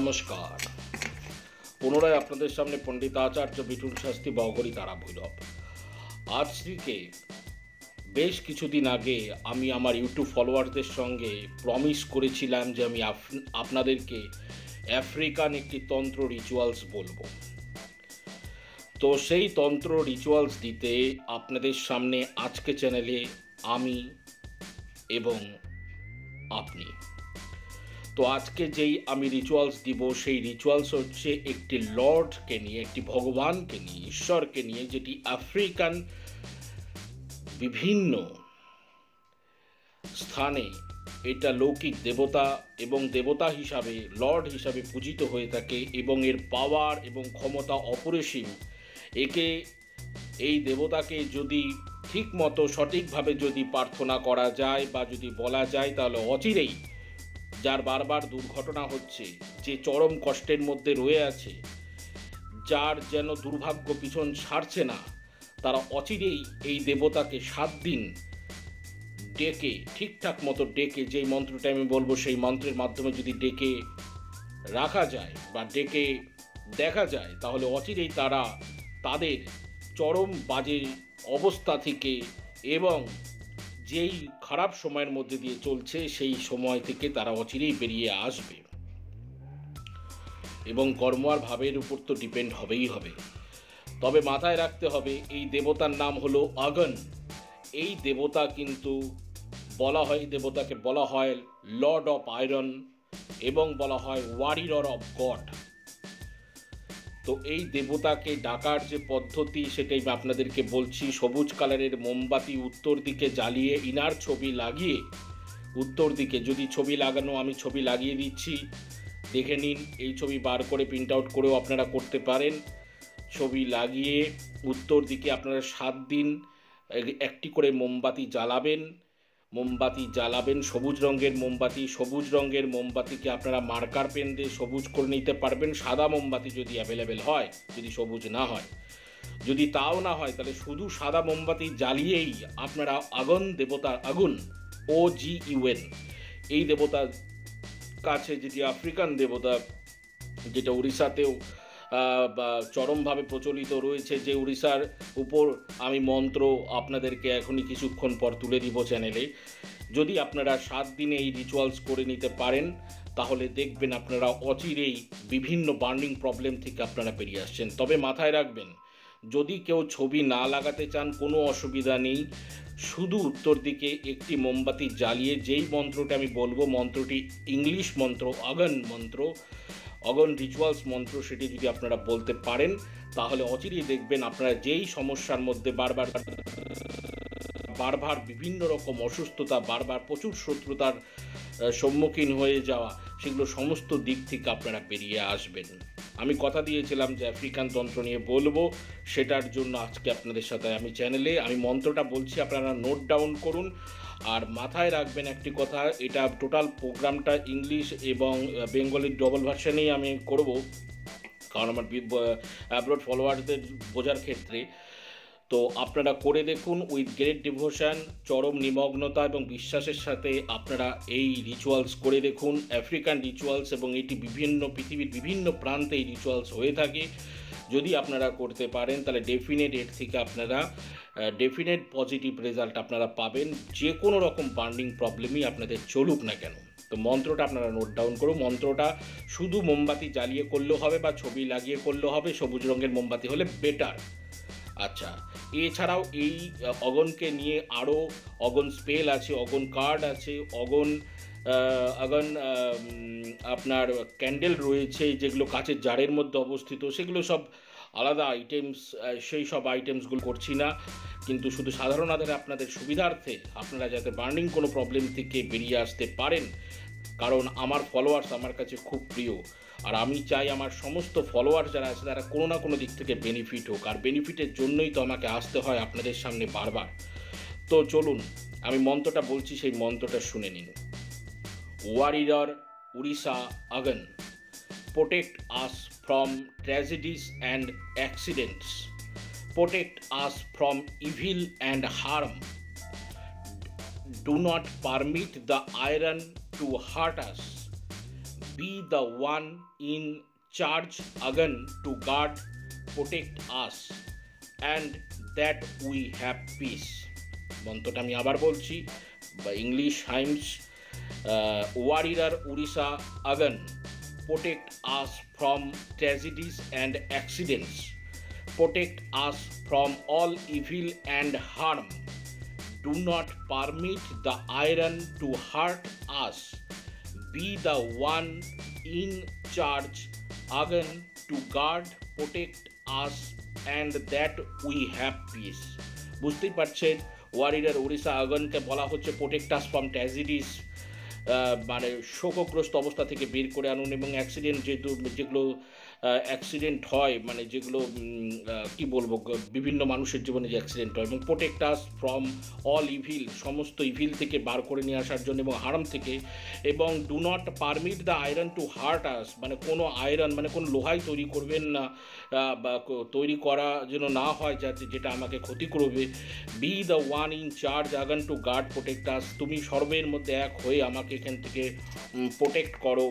নমস্কার। পুনরায় আপনাদের সামনে পণ্ডিত আচার্য বিটুল শাস্ত্রী বগরী তারা ভৈরব। আজ থেকে বেশ কিছুদিন আগে আমি আমার ইউটিউব ফলোয়ারদের সঙ্গে প্রমিস করেছিলাম যে আমি আপনাদেরকে আফ্রিকান একটি তন্ত্র রিচুয়ালস বলবো। তো সেই তন্ত্র রিচুয়ালস দিতে আপনাদের সামনে আজকে চ্যানেলে আমি এবং আপনি। তো আজকে যেই আমি রিচুয়ালস দিব সেই রিচুয়ালস হচ্ছে একটি লর্ডকে নিয়ে, একটি ভগবানকে নিয়ে, ঈশ্বরকে নিয়ে, যেটি আফ্রিকান বিভিন্ন স্থানে এটা লৌকিক দেবতা এবং দেবতা হিসাবে, লর্ড হিসাবে পূজিত হয়ে থাকে এবং এর পাওয়ার এবং ক্ষমতা অপরিসীম। এই দেবতাকে যদি ঠিক মতো সঠিকভাবে যদি প্রার্থনা করা যায় বা যদি বলা যায়, তাহলে অচিরেই যার বারবার দুর্ঘটনা হচ্ছে, যে চরম কষ্টের মধ্যে রয়ে আছে, যার যেন দুর্ভাগ্য পিছন ছাড়ছে না, তারা অচিরেই এই দেবতাকে 7 দিন ডেকে, ঠিকঠাক মতো ডেকে, যেই মন্ত্রটা আমি বলবো সেই মন্ত্রের মাধ্যমে যদি ডেকে রাখা যায় বা ডেকে দেখা যায়, তাহলে অচিরেই তারা তাদের চরম বাজে অবস্থা থেকে এবং যেই খারাপ সময়ের মধ্যে দিয়ে চলছে সেই সময় থেকে তারা অচিরেই বেরিয়ে আসবে। এবং কর্ম আর ভাবের উপর তো ডিপেন্ড হবেই হবে। তবে মাথায় রাখতে হবে, এই দেবতার নাম হলো আগন। এই দেবতা কিন্তু দেবতাকে বলা হয় লর্ড অফ আয়রন এবং বলা হয় ওয়ারিয়র অফ গড। তো এই দেবতাকে ডাকার যে পদ্ধতি সেটাই আমি আপনাদেরকে বলছি। সবুজ কালারের মোমবাতি উত্তর দিকে জ্বালিয়ে, ইনার ছবি লাগিয়ে, উত্তর দিকে যদি ছবি লাগানো, আমি ছবি লাগিয়ে দিচ্ছি, দেখে নিন। এই ছবি বার করে প্রিন্ট আউট করেও আপনারা করতে পারেন। ছবি লাগিয়ে উত্তর দিকে আপনারা 7 দিন একটি করে মোমবাতি জ্বালাবেন। সবুজ রঙের মোমবাতিকে আপনারা মার্কার পেন দিয়ে সবুজ করে নিতে পারবেন। সাদা মোমবাতি যদি অ্যাভেলেবেল হয়, যদি সবুজ না হয়, যদি তাও না হয়, তাহলে শুধু সাদা মোমবাতি জ্বালিয়েই আপনারা আগুন OGUN এই দেবতার কাছে, যেটি আফ্রিকান দেবতা, যেটা উড়িষ্যাতেও চরমভাবে প্রচলিত রয়েছে, যে উড়িষ্যার উপর আমি মন্ত্র আপনাদেরকে এখনই কিছুক্ষণ পর তুলে দিব চ্যানেলে। যদি আপনারা 7 দিনে এই রিচুয়ালস করে নিতে পারেন, তাহলে দেখবেন আপনারা অচিরেই বিভিন্ন বার্নিং প্রবলেম থেকে আপনারা বেরিয়ে আসছেন। তবে মাথায় রাখবেন, যদি কেউ ছবি না লাগাতে চান, কোনো অসুবিধা নেই। শুধু উত্তর দিকে একটি মোমবাতি জ্বালিয়ে যেই মন্ত্রটা আমি বলবো, মন্ত্রটি ইংলিশ মন্ত্র, অগন রিচুয়ালস মন্ত্র, সেটি যদি আপনারা বলতে পারেন, তাহলে অচিরেই দেখবেন আপনারা যেই সমস্যার মধ্যে বারবার বিভিন্ন রকম অসুস্থতা, বারবার প্রচুর শত্রুতার সম্মুখীন হয়ে যাওয়া, সেগুলো সমস্ত দিক থেকে আপনারা বেরিয়ে আসবেন। আমি কথা দিয়েছিলাম যে আফ্রিকান তন্ত্র নিয়ে বলবো, সেটার জন্য আজকে আপনাদের সাথে আমি চ্যানেলে আমি মন্ত্রটা বলছি, আপনারা নোট ডাউন করুন। আর মাথায় রাখবেন একটি কথা, এটা টোটাল প্রোগ্রামটা ইংলিশ এবং বেঙ্গলির ডবল ভার্সানেই আমি করব, কারণ আমার অ্যাব্রড ফলোয়ারদের বোঝার ক্ষেত্রে। তো আপনারা করে দেখুন উইথ গ্রেট ডিভোশন, চরম নিমগ্নতা এবং বিশ্বাসের সাথে আপনারা এই রিচুয়ালস করে দেখুন, আফ্রিকান রিচুয়ালস। এবং এটি পৃথিবীর বিভিন্ন প্রান্তে এই রিচুয়ালস হয়ে থাকে। যদি আপনারা করতে পারেন, তাহলে এর থেকে আপনারা ডেফিনেট পজিটিভ রেজাল্ট আপনারা পাবেন, যে কোনো রকম বার্নিং প্রবলেমই আপনাদের চলুক না কেন। তো মন্ত্রটা আপনারা নোট ডাউন করুন। মন্ত্রটা শুধু মোমবাতি জ্বালিয়ে করলেও হবে বা ছবি লাগিয়ে করলেও হবে, সবুজ রঙের মোমবাতি হলে বেটার। আচ্ছা, এছাড়াও এই অগনকে নিয়ে আরও অগন স্পেল আছে, অগন কার্ড আছে, অগন আপনার ক্যান্ডেল রয়েছে, যেগুলো কাচের জারের মধ্যে অবস্থিত, সেগুলো সব আলাদা আইটেমস। সেই সব আইটেমসগুলো করছি না, কিন্তু শুধু সাধারণ আধারে আপনাদের সুবিধার্থে আপনারা যাতে বার্নিং কোনো প্রবলেম থেকে বেরিয়ে আসতে পারেন, কারণ আমার ফলোয়ার্স আমার কাছে খুব প্রিয়। আর আমি চাই আমার সমস্ত ফলোয়ার যারা আছে তারা কোনো না কোনো দিক থেকে বেনিফিট হোক, আর বেনিফিটের জন্যই তো আমাকে আসতে হয় আপনাদের সামনে বারবার। তো চলুন, আমি মন্ত্রটা বলছি, সেই মন্ত্রটা শুনে নিন। Warrior Orisha Ogun, protect us from tragedies and accidents, protect us from evil and harm, do not permit the iron to hurt us, be the one in charge again to guard, protect us, and that we have peace. মন্ত্রটা আমি আবার বলছি, বা English hymns, warrior Orisha again, protect us from tragedies and accidents, protect us from all evil and harm, do not permit the iron to hurt us, be the one in charge again to guard, protect us, and that we have peace. বুঝতেই পারছেন, ওয়ারিডার উড়িষ্যা আগনকে বলা হচ্ছে protect us from ট্র্যাজেডিস, মানে শোকগ্রস্ত অবস্থা থেকে বের করে আনুন, এবং অ্যাক্সিডেন্ট যেগুলো অ্যাক্সিডেন্ট হয়, মানে যেগুলো কি বলবো, বিভিন্ন মানুষের জীবনে যে অ্যাক্সিডেন্ট হয়, এবং protect us from all evil, সমস্ত ইভিল থেকে বার করে নিয়ে আসার জন্য, এবং হারাম থেকে, এবং do not permit the iron to hurt us, মানে কোনো আয়রন মানে কোনো লোহাই তৈরি করবেন না, বা তৈরি করা যেন না হয় যাতে যেটা আমাকে ক্ষতি করবে। Be the one in charge Ogun to guard protect us, তুমি সর্বের মধ্যে এক হয়ে আমাকে এখান থেকে প্রোটেক্ট করো,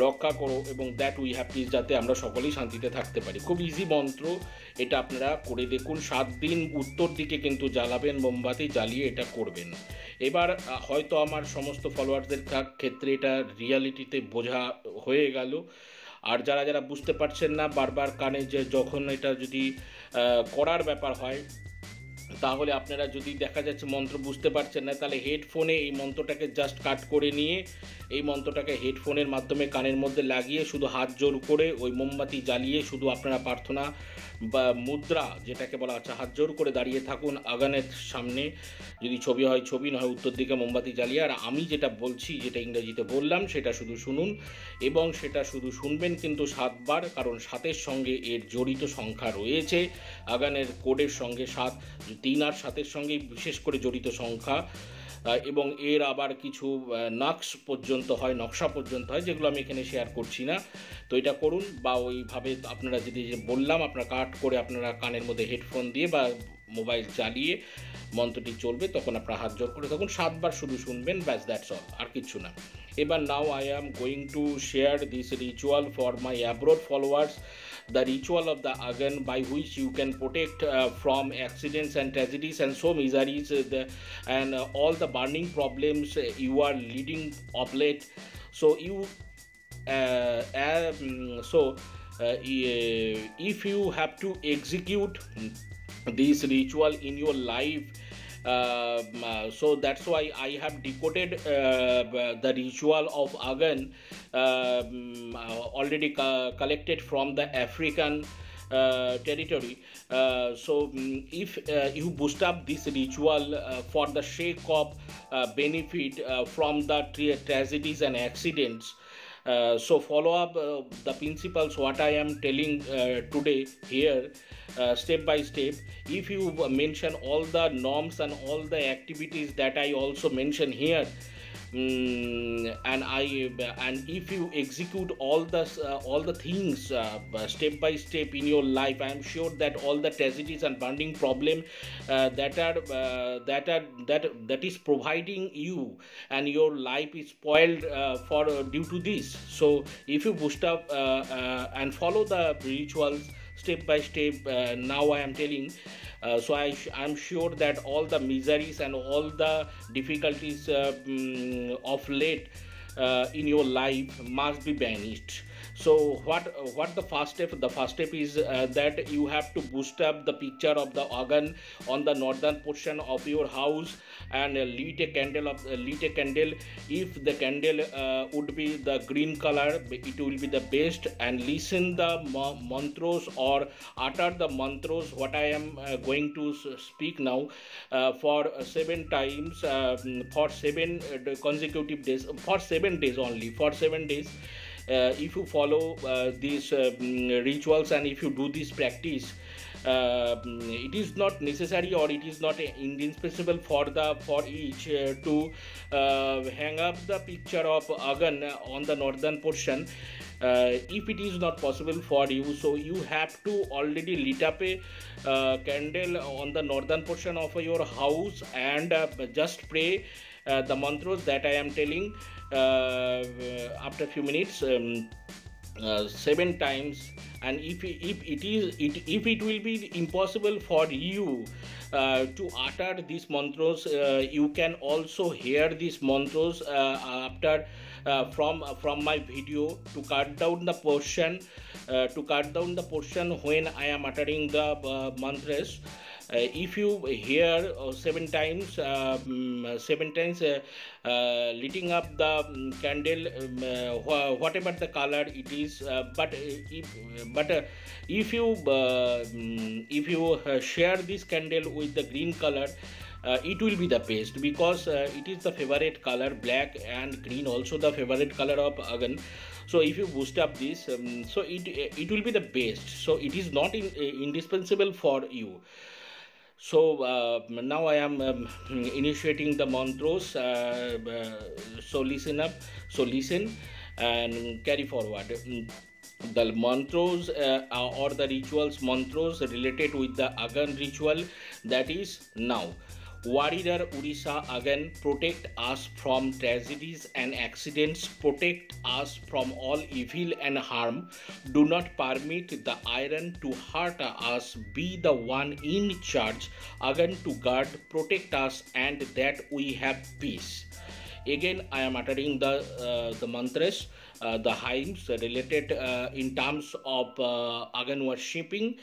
রক্ষা করো, এবং দ্যাট উই হ্যাভ পিস, যাতে আমরা সকলেই শান্তিতে থাকতে পারি। খুব ইজি মন্ত্র, এটা আপনারা করে দেখুন। 7 দিন উত্তর দিকে কিন্তু জ্বালাবেন, মোমবাতি জ্বালিয়ে এটা করবেন। এবার হয়তো আমার সমস্ত ফলোয়ার্সদের ক্ষেত্রে এটা রিয়ালিটিতে বোঝা হয়ে গেল। আর যারা যারা বুঝতে পারছেন না, বারবার কানে যে যখন এটা যদি করার ব্যাপার হয়, তাহলে আপনারা যদি দেখা যাচ্ছে মন্ত্র বুঝতে পারছেন না, তাহলে হেডফোনে এই মন্ত্রটাকে জাস্ট কাট করে নিয়ে এই মন্ত্রটাকে হেডফোনের মাধ্যমে কানের মধ্যে লাগিয়ে শুধু হাত জোর করে ওই মোমবাতি জ্বালিয়ে শুধু আপনারা প্রার্থনা বা মুদ্রা যেটাকে বলা হচ্ছে, হাত জোর করে দাঁড়িয়ে থাকুন আগানের সামনে, যদি ছবি হয় ছবি, নয় উত্তর দিকে মোমবাতি জ্বালিয়ে। আর আমি যেটা বলছি, যেটা ইংরেজিতে বললাম, সেটা শুধু শুনুন, এবং সেটা শুধু শুনবেন কিন্তু 7 বার, কারণ 7-এর সঙ্গে এর জড়িত সংখ্যা রয়েছে। আগানের কোডের সঙ্গে 7, 3 আর 7-এর সঙ্গে বিশেষ করে জড়িত সংখ্যা, এবং এর আবার কিছু নকশা পর্যন্ত হয়, যেগুলো আমি এখানে শেয়ার করছি না। তো এটা করুন, বা ওইভাবে আপনারা যদি যে বললাম, আপনারা কাট করে আপনারা কানের মধ্যে হেডফোন দিয়ে বা মোবাইল চালিয়ে মন্ত্রটি চলবে, তখন আপনারা হাত জোর করে তখন 7 বার শুধু শুনবেন, ব্যাস, দ্যাটস অল, আর কিচ্ছু না। এবার now I am going to share this ritual for my abroad followers, the ritual of the Agan, by which you can protect from accidents and tragedies and so miseries, and all the burning problems you are leading of late. So you if you have to execute this ritual in your life, so that's why I have decoded the ritual of Agan, already collected from the African territory. So if you boost up this ritual for the sake of benefit from the tragedies and accidents, so follow up the principles what I am telling today here, step by step. If you mention all the norms and all the activities that I also mention here, and if you execute all the things step by step in your life, I am sure that all the tragedies and burning problem that is providing you, and your life is spoiled for due to this. So if you boost up and follow the rituals step by step, now I am telling, so I'm sure that all the miseries and all the difficulties of late in your life must be banished. So what the first step? The first step is that you have to boost up the picture of the Agan on the northern portion of your house, and light a candle. If the candle would be the green color, it will be the best. And listen the mantras, or utter the mantras what I am going to speak now, for 7 times, for 7 consecutive days, for 7 days only, for 7 days. If you follow these rituals, and if you do this practice, it is not necessary, or it is not indispensable for each to hang up the picture of Agan on the northern portion. If it is not possible for you, so you have to already lit up a candle on the northern portion of your house, and just pray the mantras that I am telling after few minutes 7 times. And if it will be impossible for you to utter these mantras, you can also hear these mantras after from my video to cut down the portion when I am uttering the mantras. If you hear 7 times lighting up the candle, whatever the color it is, but if you share this candle with the green color, it will be the best, because it is the favorite color. Black and green also the favorite color of Agan. So if you boost up this, so it will be the best. So it is not indispensable for you. So now I am initiating the mantras. So listen up. So listen and carry forward. The mantras or the rituals mantras related with the Agan ritual, that is now. Warrior Odisha Agan, protect us from tragedies and accidents, protect us from all evil and harm. Do not permit the iron to hurt us. Be the one in charge, Agan, to guard, protect us, and that we have peace. Again, I am uttering the mantras, the hymns related in terms of Agan worshipping.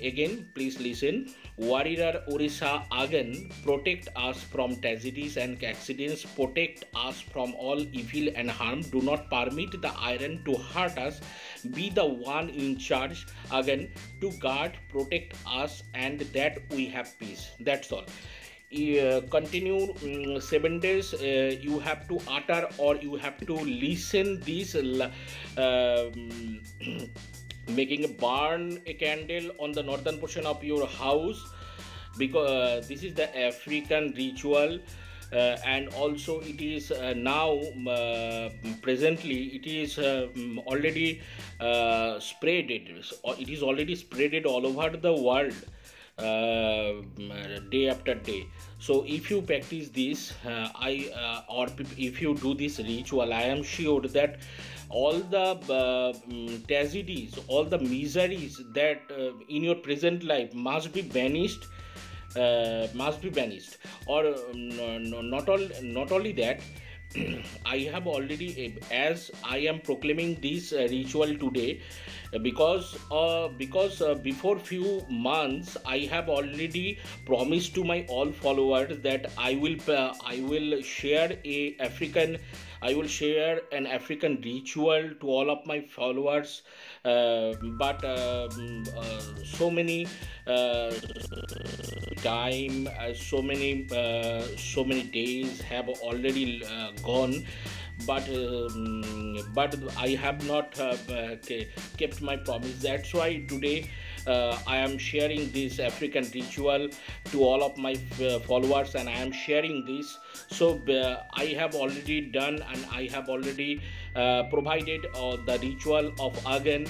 Again, please listen. Warrior Odisha Agan, protect us from tragedies and accidents, protect us from all evil and harm. Do not permit the iron to hurt us. Be the one in charge, Agan, to guard, protect us, and that we have peace. That's all. Continue 7 days. You have to utter, or you have to listen this, making a burn a candle on the northern portion of your house, because this is the African ritual. And also it is now presently it is already spreaded. It is already spreaded all over the world, day after day. So if you practice this, or if you do this ritual, I am sure that all the tragedies, all the miseries that in your present life must be banished. Or not only that, I have already, as I am proclaiming this ritual today, because before few months I have already promised to my all followers that I will share an African ritual to all of my followers, but so many time, so many days have already gone, but I have not kept my promise. That's why today I am sharing this African ritual to all of my followers, and I am sharing this. So I have already done, and I have already provided the ritual of Agan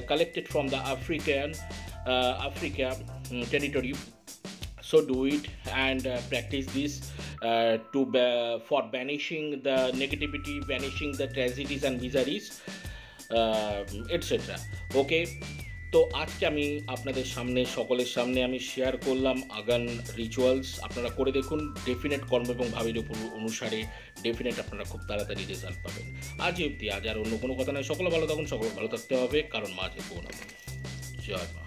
collected from the Africa territory. So do it and practice this for banishing the negativity, banishing the tragedies and miseries, etc. Okay. তো আজকে আমি আপনাদের সামনে, সকলের সামনে আমি share করলাম আগান রিচুয়ালস। আপনারা করে দেখুন, ডেফিনেট কর্ম এবং ভাবের উপর অনুসারে ডেফিনেট আপনারা খুব তাড়াতাড়ি রেজাল্ট পাবেন। আজ অবধি, আজ আর অন্য কোনো কথা নয়। সকলে ভালো থাকুন, সকলে ভালো থাকতে হবে, কারণ মাঝে কোনো জয় মা।